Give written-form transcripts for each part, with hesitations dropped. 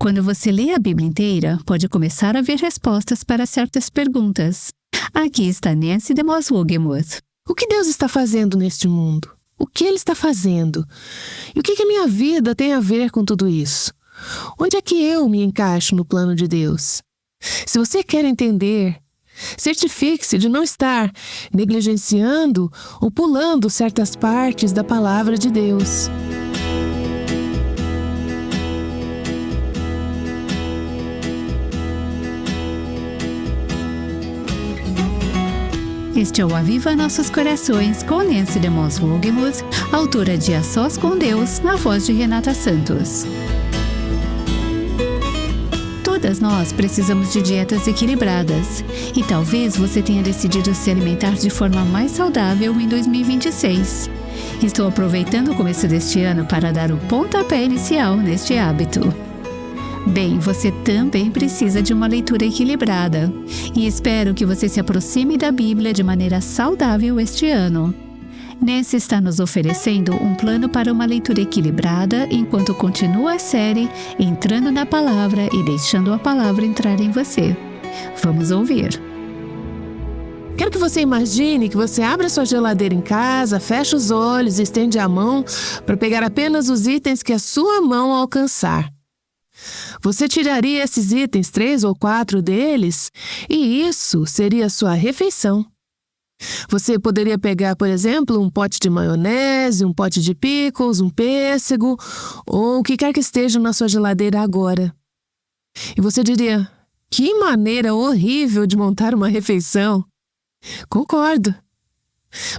Quando você lê a Bíblia inteira, pode começar a ver respostas para certas perguntas. Aqui está Nancy DeMoss Wogemuth. O que Deus está fazendo neste mundo? O que Ele está fazendo? E o que a minha vida tem a ver com tudo isso? Onde é que eu me encaixo no plano de Deus? Se você quer entender, certifique-se de não estar negligenciando ou pulando certas partes da palavra de Deus. Este é o Aviva Nossos Corações com Nancy DeMoss Wogemuth, autora de A Sós com Deus, na voz de Renata Santos. Todas nós precisamos de dietas equilibradas e talvez você tenha decidido se alimentar de forma mais saudável em 2026. Estou aproveitando o começo deste ano para dar o pontapé inicial neste hábito. Bem, você também precisa de uma leitura equilibrada e espero que você se aproxime da Bíblia de maneira saudável este ano. Nancy está nos oferecendo um plano para uma leitura equilibrada enquanto continua a série Entrando na Palavra e deixando a Palavra entrar em você. Vamos ouvir. Quero que você imagine que você abre a sua geladeira em casa, fecha os olhos e estende a mão para pegar apenas os itens que a sua mão alcançar. Você tiraria esses itens, 3 ou 4 deles, e isso seria a sua refeição. Você poderia pegar, por exemplo, um pote de maionese, um pote de pickles, um pêssego, ou o que quer que esteja na sua geladeira agora. E você diria, que maneira horrível de montar uma refeição. Concordo.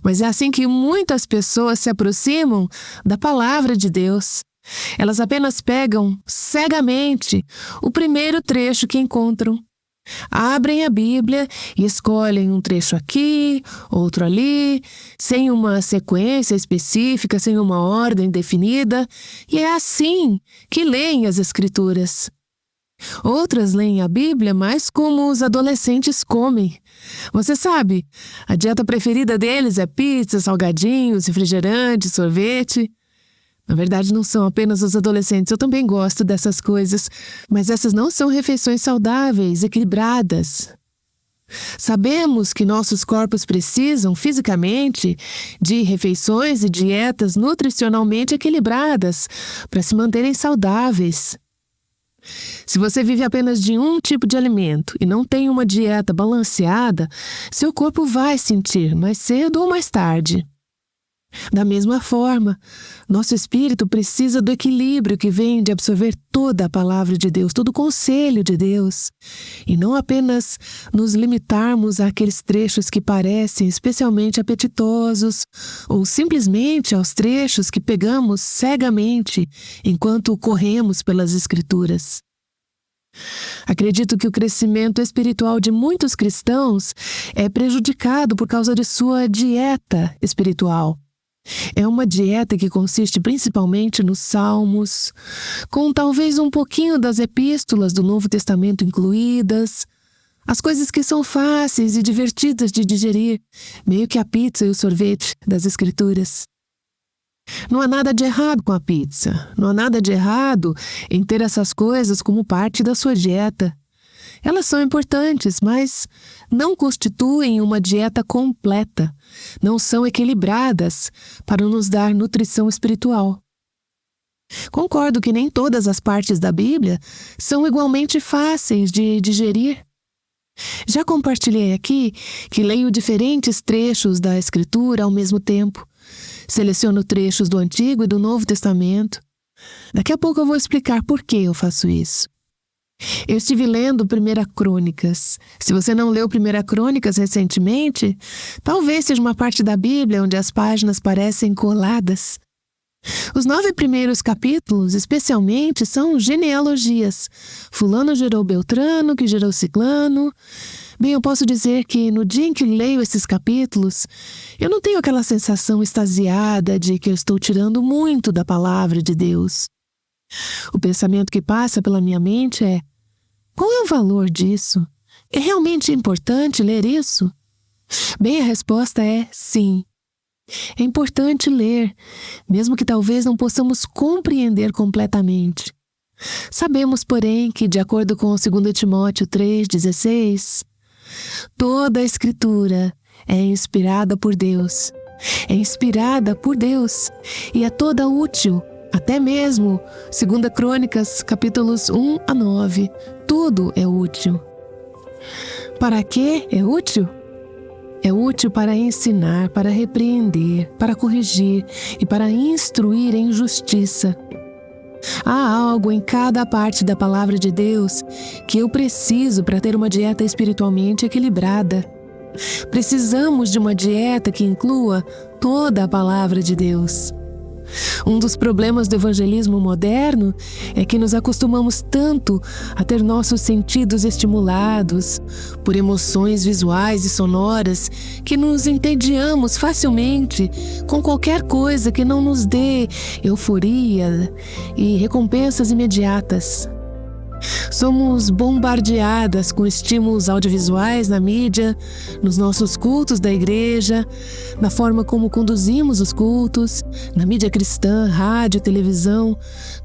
Mas é assim que muitas pessoas se aproximam da palavra de Deus. Elas apenas pegam cegamente o primeiro trecho que encontram. Abrem a Bíblia e escolhem um trecho aqui, outro ali, sem uma sequência específica, sem uma ordem definida, e é assim que leem as Escrituras. Outras leem a Bíblia mais como os adolescentes comem. Você sabe, a dieta preferida deles é pizza, salgadinhos, refrigerante, sorvete. Na verdade, não são apenas os adolescentes, eu também gosto dessas coisas, mas essas não são refeições saudáveis, equilibradas. Sabemos que nossos corpos precisam, fisicamente, de refeições e dietas nutricionalmente equilibradas para se manterem saudáveis. Se você vive apenas de um tipo de alimento e não tem uma dieta balanceada, seu corpo vai sentir mais cedo ou mais tarde. Da mesma forma, nosso espírito precisa do equilíbrio que vem de absorver toda a palavra de Deus, todo o conselho de Deus, e não apenas nos limitarmos àqueles trechos que parecem especialmente apetitosos, ou simplesmente aos trechos que pegamos cegamente enquanto corremos pelas Escrituras. Acredito que o crescimento espiritual de muitos cristãos é prejudicado por causa de sua dieta espiritual. É uma dieta que consiste principalmente nos Salmos, com talvez um pouquinho das epístolas do Novo Testamento incluídas, as coisas que são fáceis e divertidas de digerir, meio que a pizza e o sorvete das Escrituras. Não há nada de errado com a pizza, não há nada de errado em ter essas coisas como parte da sua dieta. Elas são importantes, mas não constituem uma dieta completa, não são equilibradas para nos dar nutrição espiritual. Concordo que nem todas as partes da Bíblia são igualmente fáceis de digerir. Já compartilhei aqui que leio diferentes trechos da Escritura ao mesmo tempo. Seleciono trechos do Antigo e do Novo Testamento. Daqui a pouco eu vou explicar por que eu faço isso. Eu estive lendo 1 Crônicas. Se você não leu 1 Crônicas recentemente, talvez seja uma parte da Bíblia onde as páginas parecem coladas. Os 9 primeiros capítulos, especialmente, são genealogias. Fulano gerou Beltrano, que gerou Ciclano. Bem, eu posso dizer que no dia em que leio esses capítulos, eu não tenho aquela sensação extasiada de que eu estou tirando muito da palavra de Deus. O pensamento que passa pela minha mente é: qual é o valor disso? É realmente importante ler isso? Bem, a resposta é sim. É importante ler, mesmo que talvez não possamos compreender completamente. Sabemos, porém, que, de acordo com 2 Timóteo 3,16, toda a Escritura é inspirada por Deus. É inspirada por Deus e é toda útil, até mesmo 2 Crônicas, capítulos 1 a 9. Tudo é útil. Para quê é útil? É útil para ensinar, para repreender, para corrigir e para instruir em justiça. Há algo em cada parte da palavra de Deus que eu preciso para ter uma dieta espiritualmente equilibrada. Precisamos de uma dieta que inclua toda a palavra de Deus. Um dos problemas do evangelismo moderno é que nos acostumamos tanto a ter nossos sentidos estimulados por emoções visuais e sonoras que nos entediamos facilmente com qualquer coisa que não nos dê euforia e recompensas imediatas. Somos bombardeadas com estímulos audiovisuais na mídia, nos nossos cultos da igreja, na forma como conduzimos os cultos, na mídia cristã, rádio, televisão.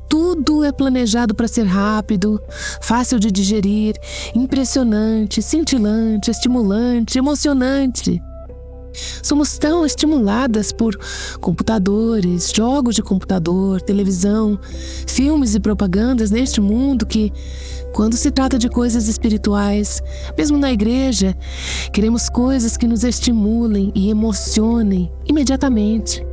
Tudo é planejado para ser rápido, fácil de digerir, impressionante, cintilante, estimulante, emocionante. Somos tão estimuladas por computadores, jogos de computador, televisão, filmes e propagandas neste mundo que, quando se trata de coisas espirituais, mesmo na igreja, queremos coisas que nos estimulem e emocionem imediatamente.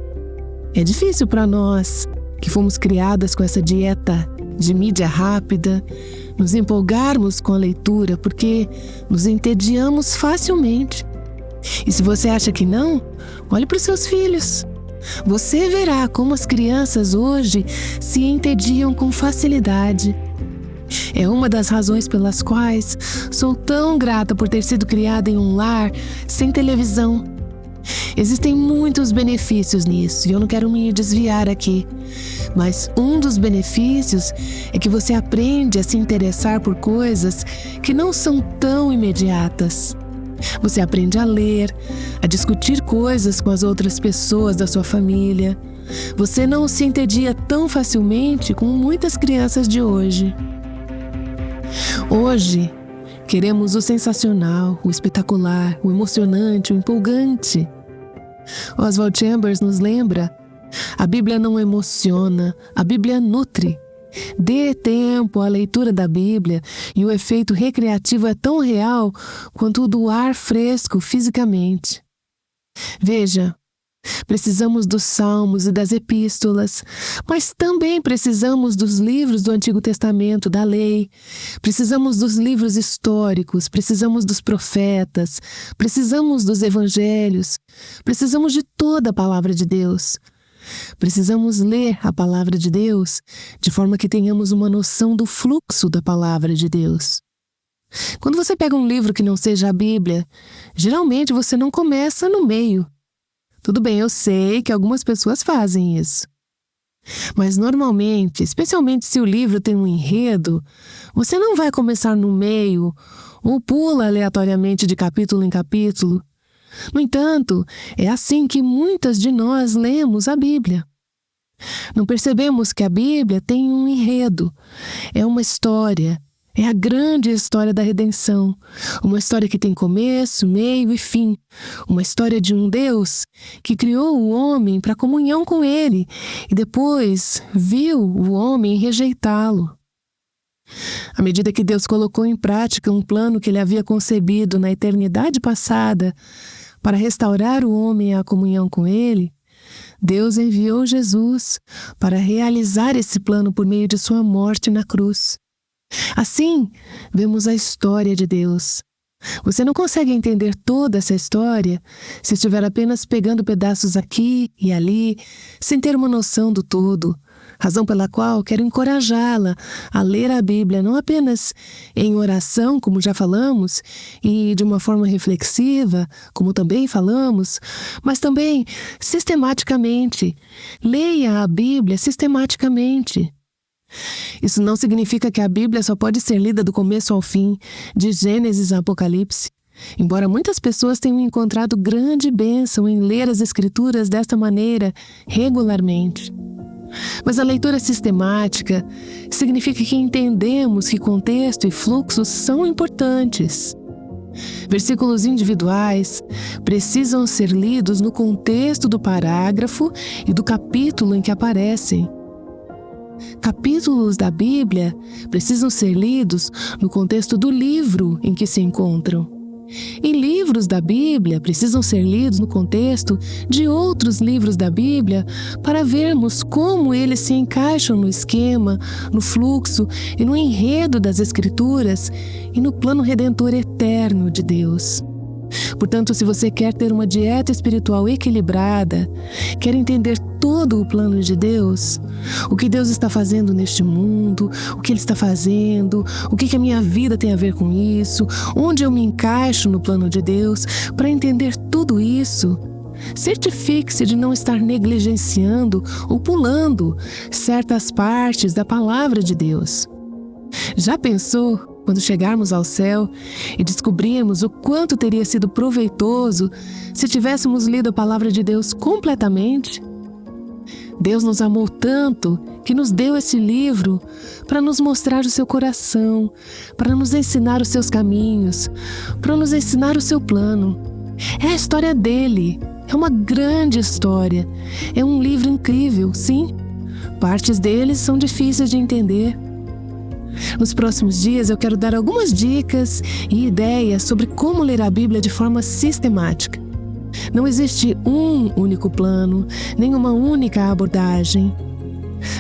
É difícil para nós, que fomos criadas com essa dieta de mídia rápida, nos empolgarmos com a leitura porque nos entediamos facilmente. E se você acha que não, olhe para os seus filhos. Você verá como as crianças hoje se entediam com facilidade. É uma das razões pelas quais sou tão grata por ter sido criada em um lar sem televisão. Existem muitos benefícios nisso e eu não quero me desviar aqui. Mas um dos benefícios é que você aprende a se interessar por coisas que não são tão imediatas. Você aprende a ler, a discutir coisas com as outras pessoas da sua família. Você não se entedia tão facilmente como muitas crianças de hoje. Hoje, queremos o sensacional, o espetacular, o emocionante, o empolgante. Oswald Chambers nos lembra: a Bíblia não emociona, a Bíblia nutre. Dê tempo à leitura da Bíblia e o efeito recreativo é tão real quanto o do ar fresco fisicamente. Veja, precisamos dos salmos e das epístolas, mas também precisamos dos livros do Antigo Testamento, da lei. Precisamos dos livros históricos, precisamos dos profetas, precisamos dos evangelhos, precisamos de toda a palavra de Deus. Precisamos ler a palavra de Deus de forma que tenhamos uma noção do fluxo da palavra de Deus. Quando você pega um livro que não seja a Bíblia, geralmente você não começa no meio. Tudo bem, eu sei que algumas pessoas fazem isso. Mas normalmente, especialmente se o livro tem um enredo, você não vai começar no meio ou pula aleatoriamente de capítulo em capítulo. No entanto, é assim que muitas de nós lemos a Bíblia. Não percebemos que a Bíblia tem um enredo, é uma história, é a grande história da redenção, uma história que tem começo, meio e fim, uma história de um Deus que criou o homem para comunhão com Ele e depois viu o homem rejeitá-lo. À medida que Deus colocou em prática um plano que Ele havia concebido na eternidade passada para restaurar o homem à comunhão com Ele, Deus enviou Jesus para realizar esse plano por meio de sua morte na cruz. Assim, vemos a história de Deus. Você não consegue entender toda essa história se estiver apenas pegando pedaços aqui e ali, sem ter uma noção do todo. Razão pela qual quero encorajá-la a ler a Bíblia não apenas em oração, como já falamos, e de uma forma reflexiva, como também falamos, mas também sistematicamente. Leia a Bíblia sistematicamente. Isso não significa que a Bíblia só pode ser lida do começo ao fim, de Gênesis a Apocalipse. Embora muitas pessoas tenham encontrado grande bênção em ler as Escrituras desta maneira regularmente. Mas a leitura sistemática significa que entendemos que contexto e fluxos são importantes. Versículos individuais precisam ser lidos no contexto do parágrafo e do capítulo em que aparecem. Capítulos da Bíblia precisam ser lidos no contexto do livro em que se encontram. E livros da Bíblia precisam ser lidos no contexto de outros livros da Bíblia para vermos como eles se encaixam no esquema, no fluxo e no enredo das Escrituras e no plano redentor eterno de Deus. Portanto, se você quer ter uma dieta espiritual equilibrada, quer entender todo o plano de Deus, o que Deus está fazendo neste mundo, o que Ele está fazendo, o que a minha vida tem a ver com isso, onde eu me encaixo no plano de Deus, para entender tudo isso, certifique-se de não estar negligenciando ou pulando certas partes da palavra de Deus. Já pensou quando chegarmos ao céu e descobrirmos o quanto teria sido proveitoso se tivéssemos lido a palavra de Deus completamente? Deus nos amou tanto que nos deu esse livro para nos mostrar o seu coração, para nos ensinar os seus caminhos, para nos ensinar o seu plano. É a história dele, é uma grande história, é um livro incrível, sim. Partes dele são difíceis de entender. Nos próximos dias eu quero dar algumas dicas e ideias sobre como ler a Bíblia de forma sistemática. Não existe um único plano, nem uma única abordagem.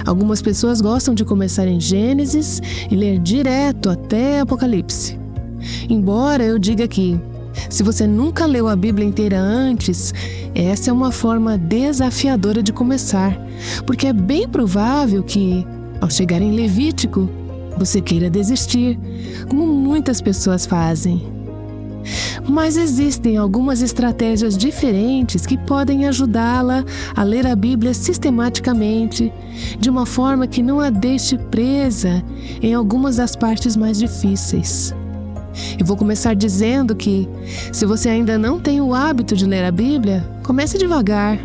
Algumas pessoas gostam de começar em Gênesis e ler direto até Apocalipse. Embora eu diga que, se você nunca leu a Bíblia inteira antes, essa é uma forma desafiadora de começar, porque é bem provável que, ao chegar em Levítico, você queira desistir, como muitas pessoas fazem. Mas existem algumas estratégias diferentes que podem ajudá-la a ler a Bíblia sistematicamente, de uma forma que não a deixe presa em algumas das partes mais difíceis. Eu vou começar dizendo que, se você ainda não tem o hábito de ler a Bíblia, comece devagar.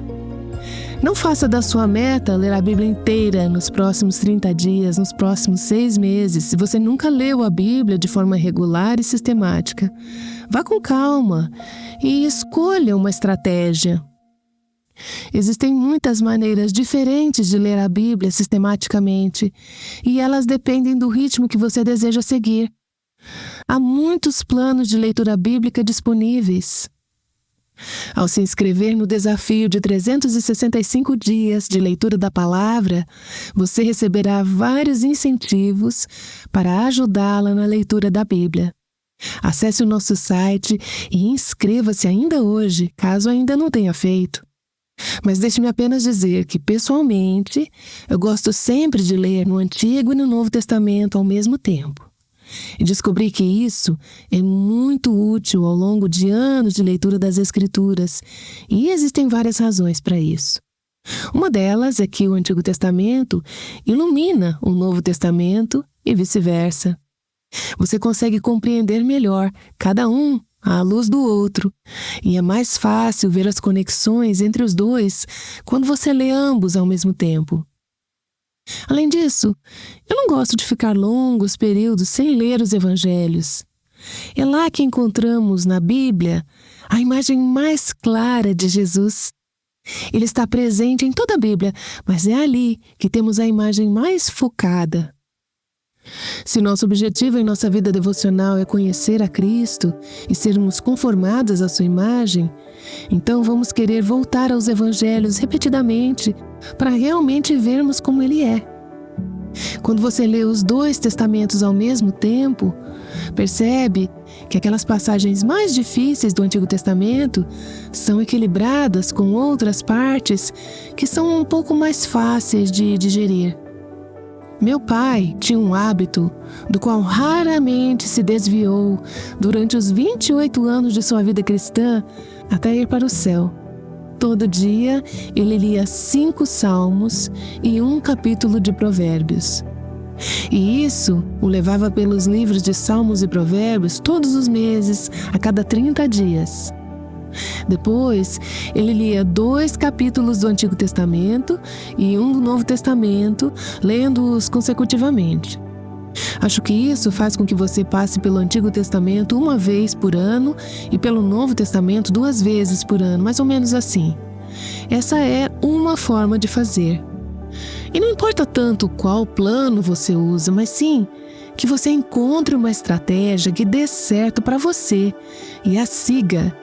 Não faça da sua meta ler a Bíblia inteira nos próximos 30 dias, nos próximos 6 meses, se você nunca leu a Bíblia de forma regular e sistemática. Vá com calma e escolha uma estratégia. Existem muitas maneiras diferentes de ler a Bíblia sistematicamente, e elas dependem do ritmo que você deseja seguir. Há muitos planos de leitura bíblica disponíveis. Ao se inscrever no desafio de 365 dias de leitura da palavra, você receberá vários incentivos para ajudá-la na leitura da Bíblia. Acesse o nosso site e inscreva-se ainda hoje, caso ainda não tenha feito. Mas deixe-me apenas dizer que, pessoalmente, eu gosto sempre de ler no Antigo e no Novo Testamento ao mesmo tempo. E descobri que isso é muito útil ao longo de anos de leitura das Escrituras, e existem várias razões para isso. Uma delas é que o Antigo Testamento ilumina o Novo Testamento e vice-versa. Você consegue compreender melhor cada um à luz do outro, e é mais fácil ver as conexões entre os dois quando você lê ambos ao mesmo tempo. Além disso, eu não gosto de ficar longos períodos sem ler os evangelhos. É lá que encontramos na Bíblia a imagem mais clara de Jesus. Ele está presente em toda a Bíblia, mas é ali que temos a imagem mais focada. Se nosso objetivo em nossa vida devocional é conhecer a Cristo e sermos conformados à sua imagem, então vamos querer voltar aos evangelhos repetidamente para realmente vermos como Ele é. Quando você lê os 2 testamentos ao mesmo tempo, percebe que aquelas passagens mais difíceis do Antigo Testamento são equilibradas com outras partes que são um pouco mais fáceis de digerir. Meu pai tinha um hábito do qual raramente se desviou durante os 28 anos de sua vida cristã até ir para o céu. Todo dia ele lia 5 salmos e 1 capítulo de Provérbios. E isso o levava pelos livros de Salmos e Provérbios todos os meses, a cada 30 dias. Depois, ele lia 2 capítulos do Antigo Testamento e 1 do Novo Testamento, lendo-os consecutivamente. Acho que isso faz com que você passe pelo Antigo Testamento 1 vez por ano e pelo Novo Testamento 2 vezes por ano, mais ou menos assim. Essa é uma forma de fazer. E não importa tanto qual plano você usa, mas sim que você encontre uma estratégia que dê certo para você e a siga,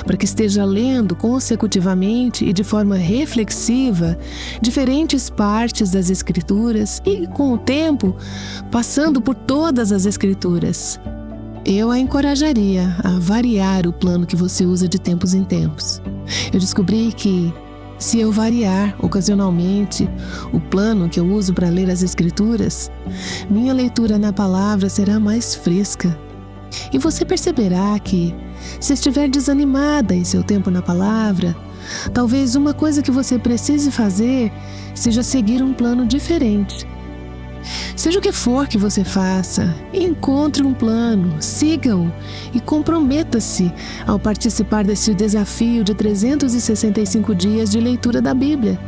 para que esteja lendo consecutivamente e de forma reflexiva diferentes partes das Escrituras e, com o tempo, passando por todas as Escrituras. Eu a encorajaria a variar o plano que você usa de tempos em tempos. Eu descobri que, se eu variar ocasionalmente o plano que eu uso para ler as Escrituras, minha leitura na palavra será mais fresca. E você perceberá que, se estiver desanimada em seu tempo na palavra, talvez uma coisa que você precise fazer seja seguir um plano diferente. Seja o que for que você faça, encontre um plano, siga-o e comprometa-se ao participar desse desafio de 365 dias de leitura da Bíblia.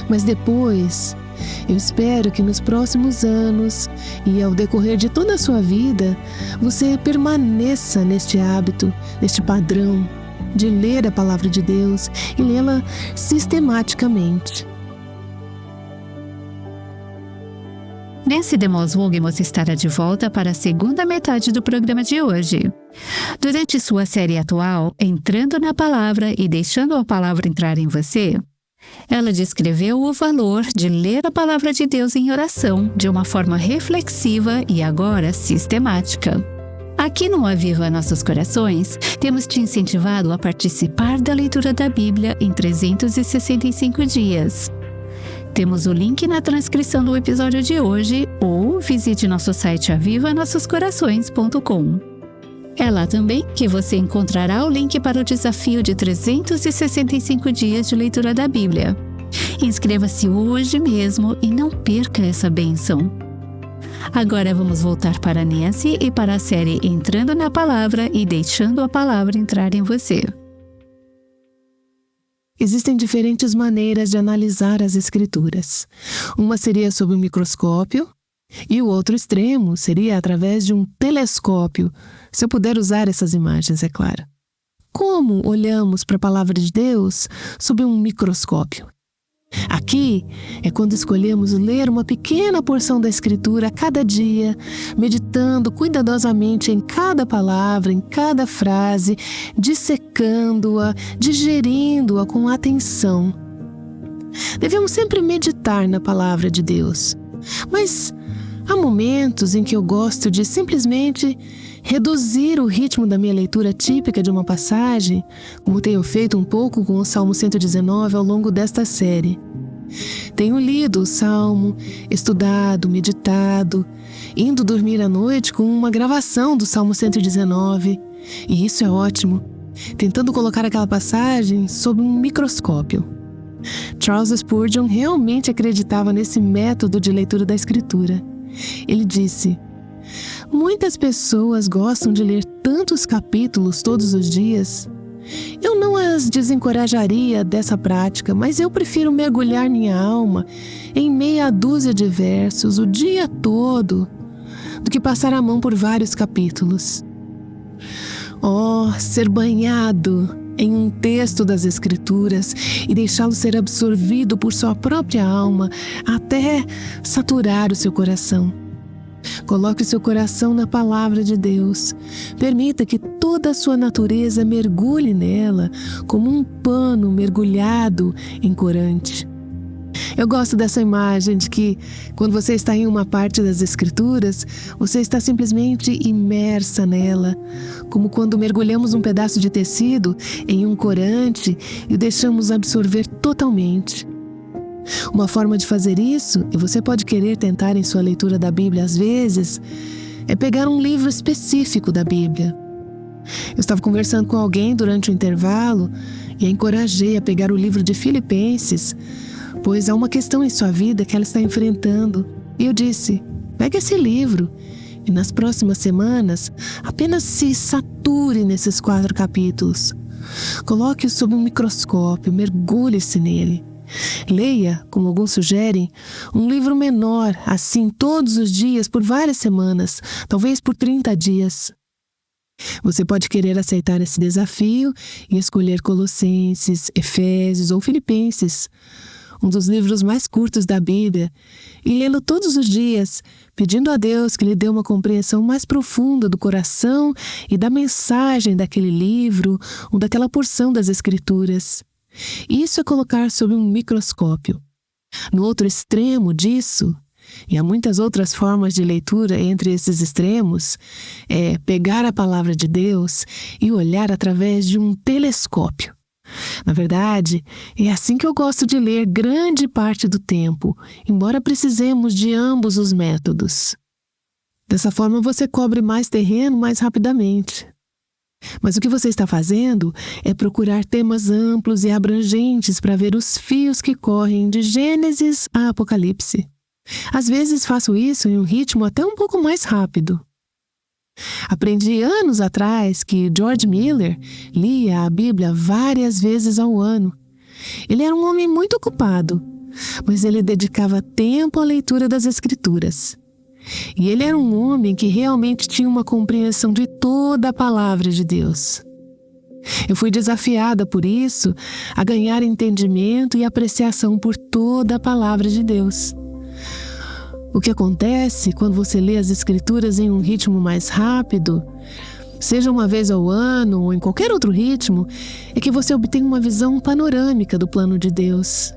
Mas depois, eu espero que nos próximos anos e ao decorrer de toda a sua vida, você permaneça neste hábito, neste padrão de ler a Palavra de Deus e lê-la sistematicamente. Nancy DeMoss Wolgemuth estará de volta para a segunda metade do programa de hoje. Durante sua série atual, Entrando na Palavra e Deixando a Palavra Entrar em Você, ela descreveu o valor de ler a Palavra de Deus em oração de uma forma reflexiva e agora sistemática. Aqui no Aviva Nossos Corações, temos te incentivado a participar da leitura da Bíblia em 365 dias. Temos o link na transcrição do episódio de hoje ou visite nosso site avivanossoscorações.com. É lá também que você encontrará o link para o desafio de 365 dias de leitura da Bíblia. Inscreva-se hoje mesmo e não perca essa bênção. Agora vamos voltar para Nancy e para a série Entrando na Palavra e Deixando a Palavra Entrar em Você. Existem diferentes maneiras de analisar as Escrituras. Uma seria sob um microscópio e o outro extremo seria através de um telescópio, se eu puder usar essas imagens, é claro. Como olhamos para a Palavra de Deus sob um microscópio? Aqui é quando escolhemos ler uma pequena porção da Escritura a cada dia, meditando cuidadosamente em cada palavra, em cada frase, dissecando-a, digerindo-a com atenção. Devemos sempre meditar na Palavra de Deus, mas há momentos em que eu gosto de simplesmente reduzir o ritmo da minha leitura típica de uma passagem, como tenho feito um pouco com o Salmo 119 ao longo desta série. Tenho lido o Salmo, estudado, meditado, indo dormir à noite com uma gravação do Salmo 119, e isso é ótimo, tentando colocar aquela passagem sob um microscópio. Charles Spurgeon realmente acreditava nesse método de leitura da Escritura. Ele disse: muitas pessoas gostam de ler tantos capítulos todos os dias. Eu não as desencorajaria dessa prática, mas eu prefiro mergulhar minha alma em meia dúzia de versos o dia todo do que passar a mão por vários capítulos. Oh, ser banhado em um texto das Escrituras e deixá-lo ser absorvido por sua própria alma até saturar o seu coração. Coloque o seu coração na Palavra de Deus. Permita que toda a sua natureza mergulhe nela como um pano mergulhado em corante. Eu gosto dessa imagem de que, quando você está em uma parte das Escrituras, você está simplesmente imersa nela, como quando mergulhamos um pedaço de tecido em um corante e o deixamos absorver totalmente. Uma forma de fazer isso, e você pode querer tentar em sua leitura da Bíblia às vezes, é pegar um livro específico da Bíblia. Eu estava conversando com alguém durante o intervalo e a encorajei a pegar o livro de Filipenses, pois há uma questão em sua vida que ela está enfrentando. E eu disse: pegue esse livro e nas próximas semanas apenas se sature nesses 4 capítulos. Coloque-o sob um microscópio, mergulhe-se nele. Leia, como alguns sugerem, um livro menor, assim todos os dias por várias semanas, talvez por 30 dias. Você pode querer aceitar esse desafio e escolher Colossenses, Efésios ou Filipenses, um dos livros mais curtos da Bíblia, e lê-lo todos os dias, pedindo a Deus que lhe dê uma compreensão mais profunda do coração e da mensagem daquele livro ou daquela porção das Escrituras. Isso é colocar sob um microscópio. No outro extremo disso, e há muitas outras formas de leitura entre esses extremos, é pegar a palavra de Deus e olhar através de um telescópio. Na verdade, é assim que eu gosto de ler grande parte do tempo, embora precisemos de ambos os métodos. Dessa forma você cobre mais terreno mais rapidamente. Mas o que você está fazendo é procurar temas amplos e abrangentes para ver os fios que correm de Gênesis a Apocalipse. Às vezes faço isso em um ritmo até um pouco mais rápido. Aprendi anos atrás que George Miller lia a Bíblia várias vezes ao ano. Ele era um homem muito ocupado, mas ele dedicava tempo à leitura das Escrituras. E ele era um homem que realmente tinha uma compreensão de toda a palavra de Deus. Eu fui desafiada por isso a ganhar entendimento e apreciação por toda a palavra de Deus. O que acontece quando você lê as Escrituras em um ritmo mais rápido, seja uma vez ao ano ou em qualquer outro ritmo, é que você obtém uma visão panorâmica do plano de Deus.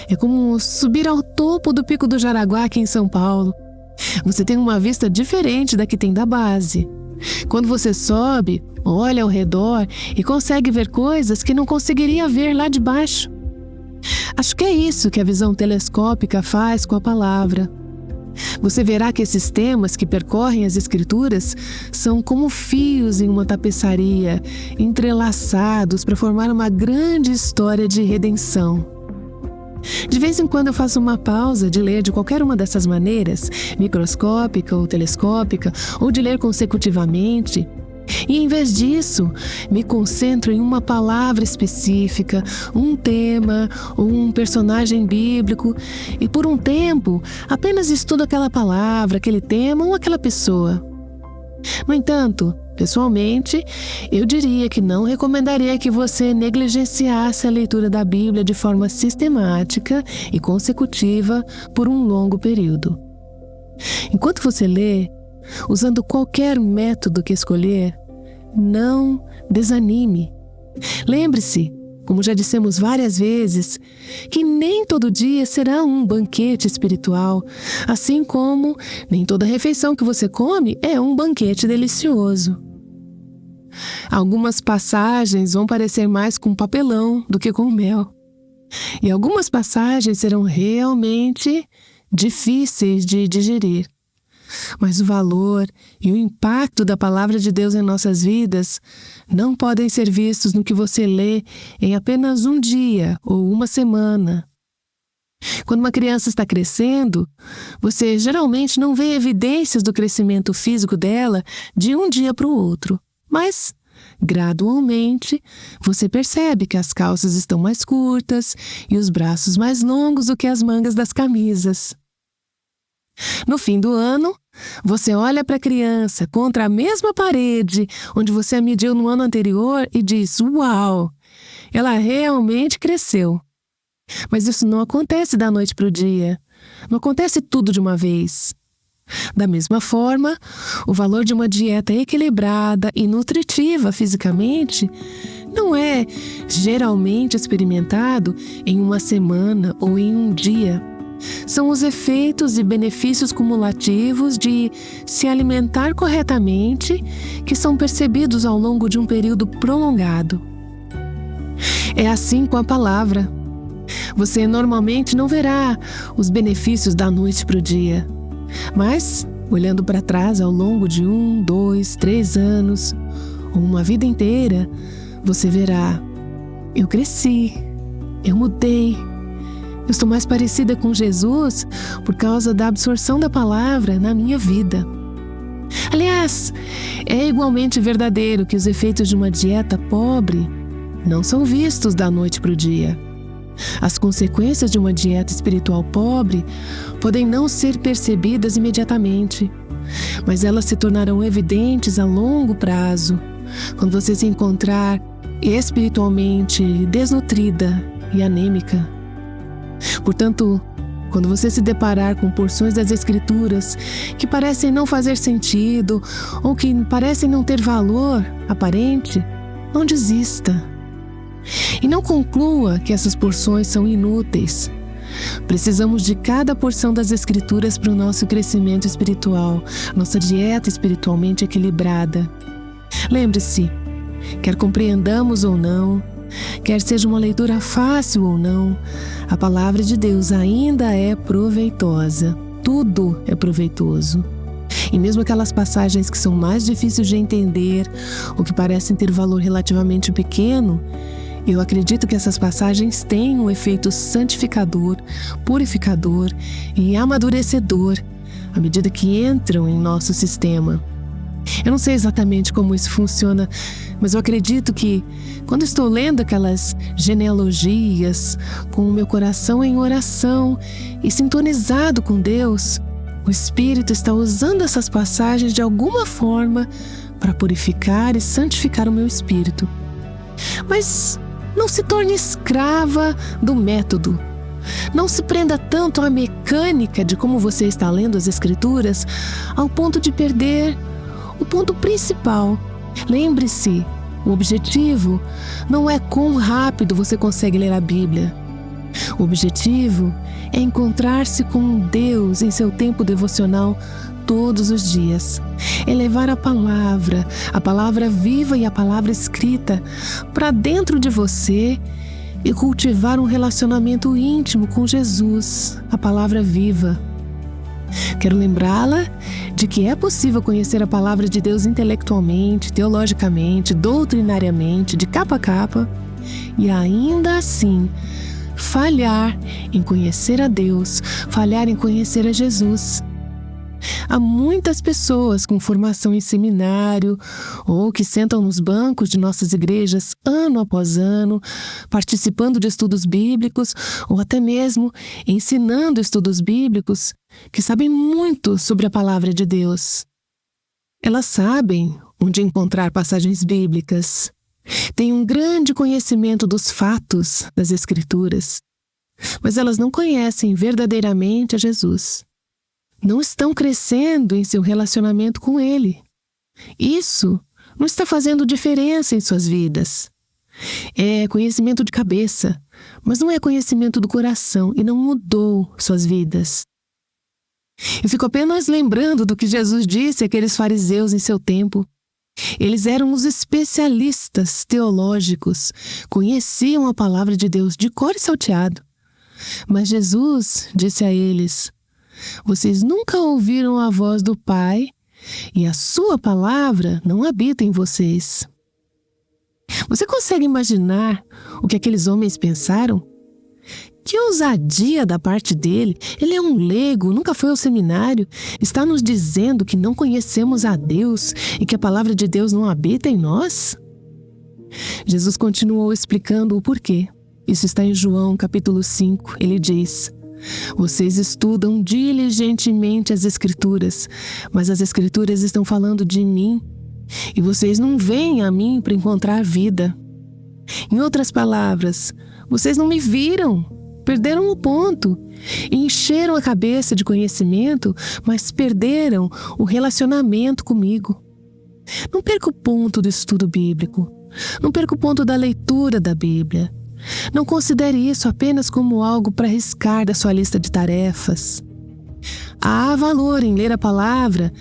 É como subir ao topo do Pico do Jaraguá aqui em São Paulo. Você tem uma vista diferente da que tem da base. Quando você sobe, olha ao redor e consegue ver coisas que não conseguiria ver lá de baixo. Acho que é isso que a visão telescópica faz com a palavra. Você verá que esses temas que percorrem as Escrituras são como fios em uma tapeçaria, entrelaçados para formar uma grande história de redenção. De vez em quando eu faço uma pausa de ler de qualquer uma dessas maneiras, microscópica ou telescópica, ou de ler consecutivamente, e em vez disso, me concentro em uma palavra específica, um tema ou um personagem bíblico, e por um tempo apenas estudo aquela palavra, aquele tema ou aquela pessoa. No entanto, pessoalmente, eu diria que não recomendaria que você negligenciasse a leitura da Bíblia de forma sistemática e consecutiva por um longo período. Enquanto você lê, usando qualquer método que escolher, não desanime. Lembre-se, como já dissemos várias vezes, que nem todo dia será um banquete espiritual, assim como nem toda refeição que você come é um banquete delicioso. Algumas passagens vão parecer mais com papelão do que com mel. E algumas passagens serão realmente difíceis de digerir. Mas o valor e o impacto da palavra de Deus em nossas vidas não podem ser vistos no que você lê em apenas um dia ou uma semana. Quando uma criança está crescendo, você geralmente não vê evidências do crescimento físico dela de um dia para o outro. Mas, gradualmente, você percebe que as calças estão mais curtas e os braços mais longos do que as mangas das camisas. No fim do ano, você olha para a criança contra a mesma parede onde você a mediu no ano anterior e diz: "Uau, ela realmente cresceu." Mas isso não acontece da noite para o dia. Não acontece tudo de uma vez. Da mesma forma, o valor de uma dieta equilibrada e nutritiva fisicamente não é geralmente experimentado em uma semana ou em um dia. São os efeitos e benefícios cumulativos de se alimentar corretamente que são percebidos ao longo de um período prolongado. É assim com a palavra. Você normalmente não verá os benefícios da noite para o dia. Mas, olhando para trás ao longo de 1, 2, 3 anos, ou uma vida inteira, você verá: eu cresci, eu mudei, eu estou mais parecida com Jesus por causa da absorção da palavra na minha vida. Aliás, é igualmente verdadeiro que os efeitos de uma dieta pobre não são vistos da noite para o dia. As consequências de uma dieta espiritual pobre podem não ser percebidas imediatamente, mas elas se tornarão evidentes a longo prazo, quando você se encontrar espiritualmente desnutrida e anêmica. Portanto, quando você se deparar com porções das Escrituras que parecem não fazer sentido ou que parecem não ter valor aparente, não desista. E não conclua que essas porções são inúteis. Precisamos de cada porção das Escrituras para o nosso crescimento espiritual, nossa dieta espiritualmente equilibrada. Lembre-se, quer compreendamos ou não, quer seja uma leitura fácil ou não, a palavra de Deus ainda é proveitosa. Tudo é proveitoso. E mesmo aquelas passagens que são mais difíceis de entender, ou que parecem ter valor relativamente pequeno, eu acredito que essas passagens têm um efeito santificador, purificador e amadurecedor à medida que entram em nosso sistema. Eu não sei exatamente como isso funciona, mas eu acredito que quando estou lendo aquelas genealogias, com o meu coração em oração e sintonizado com Deus, o Espírito está usando essas passagens de alguma forma para purificar e santificar o meu espírito. Mas não se torne escrava do método. Não se prenda tanto à mecânica de como você está lendo as Escrituras, ao ponto de perder o ponto principal. Lembre-se, o objetivo não é quão rápido você consegue ler a Bíblia. O objetivo é encontrar-se com Deus em seu tempo devocional todos os dias. É levar a palavra viva e a palavra escrita para dentro de você e cultivar um relacionamento íntimo com Jesus, a palavra viva. Quero lembrá-la de que é possível conhecer a palavra de Deus intelectualmente, teologicamente, doutrinariamente, de capa a capa, e ainda assim falhar em conhecer a Deus, falhar em conhecer a Jesus. Há muitas pessoas com formação em seminário ou que sentam nos bancos de nossas igrejas ano após ano, participando de estudos bíblicos ou até mesmo ensinando estudos bíblicos, que sabem muito sobre a palavra de Deus. Elas sabem onde encontrar passagens bíblicas, têm um grande conhecimento dos fatos das Escrituras, mas elas não conhecem verdadeiramente a Jesus. Não estão crescendo em seu relacionamento com Ele. Isso não está fazendo diferença em suas vidas. É conhecimento de cabeça, mas não é conhecimento do coração e não mudou suas vidas. Eu fico apenas lembrando do que Jesus disse àqueles fariseus em seu tempo. Eles eram os especialistas teológicos, conheciam a palavra de Deus de cor e salteado. Mas Jesus disse a eles: vocês nunca ouviram a voz do Pai e a sua palavra não habita em vocês. Você consegue imaginar o que aqueles homens pensaram? Que ousadia da parte dele! Ele é um leigo, nunca foi ao seminário, está nos dizendo que não conhecemos a Deus e que a palavra de Deus não habita em nós? Jesus continuou explicando o porquê. Isso está em João capítulo 5, ele diz: vocês estudam diligentemente as Escrituras, mas as Escrituras estão falando de mim, e vocês não vêm a mim para encontrar vida. Em outras palavras, vocês não me viram, perderam o ponto, encheram a cabeça de conhecimento, mas perderam o relacionamento comigo. Não perca o ponto do estudo bíblico, não perca o ponto da leitura da Bíblia. Não considere isso apenas como algo para riscar da sua lista de tarefas. Há valor em ler a palavra,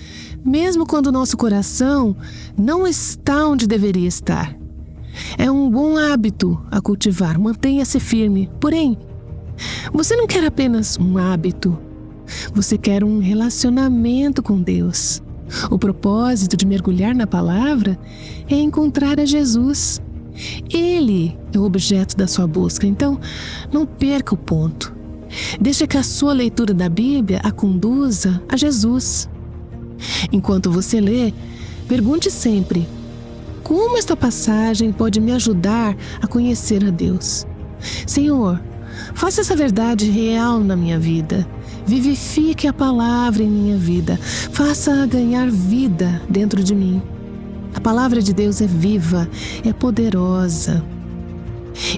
mesmo quando o nosso coração não está onde deveria estar. É um bom hábito a cultivar, mantenha-se firme. Porém, você não quer apenas um hábito, você quer um relacionamento com Deus. O propósito de mergulhar na palavra é encontrar a Jesus. Ele é o objeto da sua busca, então não perca o ponto. Deixe que a sua leitura da Bíblia a conduza a Jesus. Enquanto você lê, pergunte sempre: como esta passagem pode me ajudar a conhecer a Deus. Senhor, faça essa verdade real na minha vida. Vivifique a palavra em minha vida. Faça-a ganhar vida dentro de mim. A palavra de Deus é viva, é poderosa.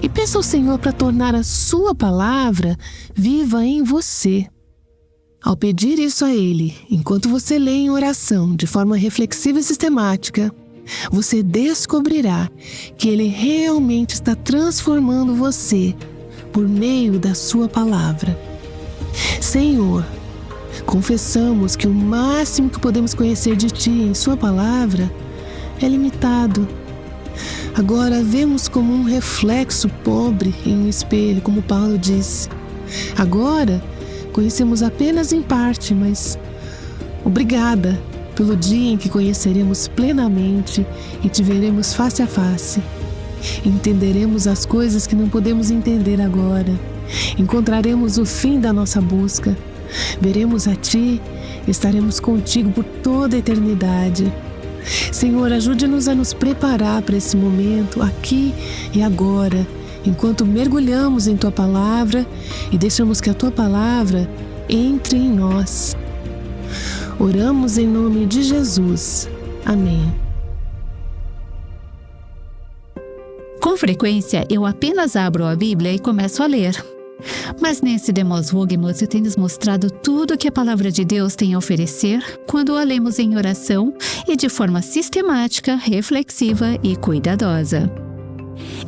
E peça ao Senhor para tornar a sua palavra viva em você. Ao pedir isso a Ele, enquanto você lê em oração de forma reflexiva e sistemática, você descobrirá que Ele realmente está transformando você por meio da sua palavra. Senhor, confessamos que o máximo que podemos conhecer de Ti em Sua palavra é limitado. Agora vemos como um reflexo pobre em um espelho, como Paulo disse. Agora conhecemos apenas em parte, mas obrigada pelo dia em que conheceremos plenamente e te veremos face a face. Entenderemos as coisas que não podemos entender agora. Encontraremos o fim da nossa busca. Veremos a Ti e estaremos contigo por toda a eternidade. Senhor, ajude-nos a nos preparar para esse momento, aqui e agora, enquanto mergulhamos em Tua palavra e deixamos que a Tua palavra entre em nós. Oramos em nome de Jesus. Amém. Com frequência, eu apenas abro a Bíblia e começo a ler. Mas nesse Demos Vogemos eu tenho nos mostrado tudo o que a Palavra de Deus tem a oferecer quando a lemos em oração e de forma sistemática, reflexiva e cuidadosa.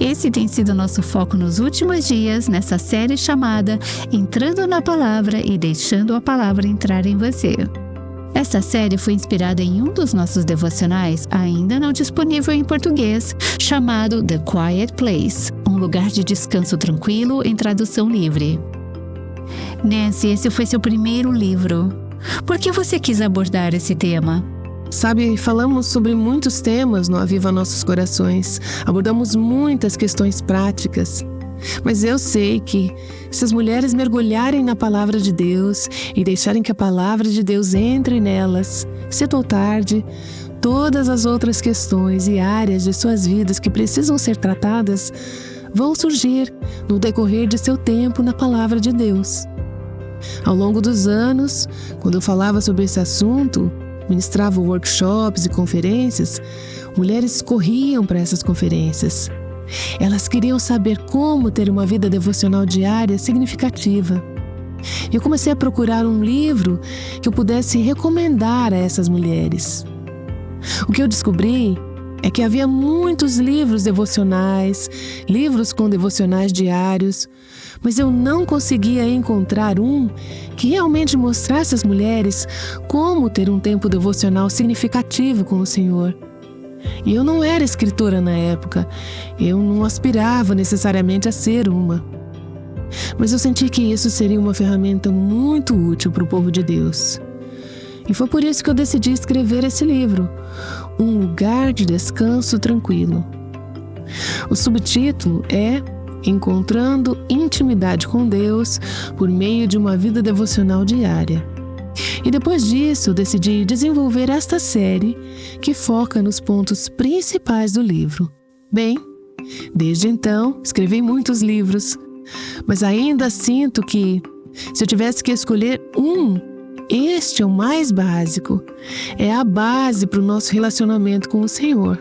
Esse tem sido nosso foco nos últimos dias nessa série chamada Entrando na Palavra e Deixando a Palavra Entrar em Você. Esta série foi inspirada em um dos nossos devocionais, ainda não disponível em português, chamado The Quiet Place, um lugar de descanso tranquilo em tradução livre. Nancy, esse foi seu primeiro livro. Por que você quis abordar esse tema? Sabe, falamos sobre muitos temas no Aviva Nossos Corações, abordamos muitas questões práticas. Mas eu sei que, se as mulheres mergulharem na palavra de Deus e deixarem que a palavra de Deus entre nelas, cedo ou tarde, todas as outras questões e áreas de suas vidas que precisam ser tratadas vão surgir no decorrer de seu tempo na palavra de Deus. Ao longo dos anos, quando eu falava sobre esse assunto, ministrava workshops e conferências, mulheres corriam para essas conferências. Elas queriam saber como ter uma vida devocional diária significativa. Eu comecei a procurar um livro que eu pudesse recomendar a essas mulheres. O que eu descobri é que havia muitos livros devocionais, livros com devocionais diários, mas eu não conseguia encontrar um que realmente mostrasse às mulheres como ter um tempo devocional significativo com o Senhor. E eu não era escritora na época, eu não aspirava necessariamente a ser uma. Mas eu senti que isso seria uma ferramenta muito útil para o povo de Deus. E foi por isso que eu decidi escrever esse livro, Um Lugar de Descanso Tranquilo. O subtítulo é Encontrando Intimidade com Deus por meio de uma vida devocional diária. E depois disso, eu decidi desenvolver esta série que foca nos pontos principais do livro. Bem, desde então, escrevi muitos livros, mas ainda sinto que, se eu tivesse que escolher este é o mais básico. É a base para o nosso relacionamento com o Senhor.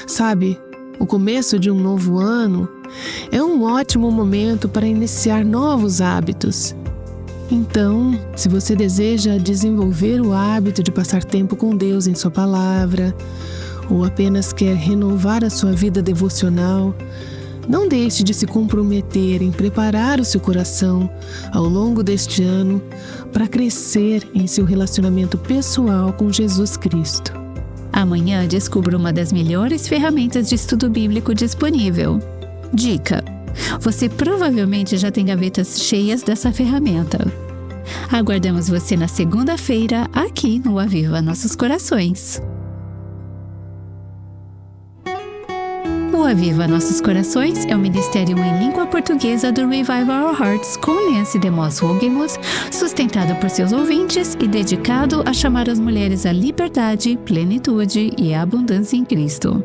Sabe, o começo de um novo ano é um ótimo momento para iniciar novos hábitos. Então, se você deseja desenvolver o hábito de passar tempo com Deus em sua palavra, ou apenas quer renovar a sua vida devocional, não deixe de se comprometer em preparar o seu coração ao longo deste ano para crescer em seu relacionamento pessoal com Jesus Cristo. Amanhã descubra uma das melhores ferramentas de estudo bíblico disponível. Dica: você provavelmente já tem gavetas cheias dessa ferramenta. Aguardamos você na segunda-feira aqui no Aviva Nossos Corações. O Aviva Nossos Corações é um ministério em língua portuguesa do Revive Our Hearts com Nancy Demos Vogemos, sustentado por seus ouvintes e dedicado a chamar as mulheres à liberdade, plenitude e abundância em Cristo.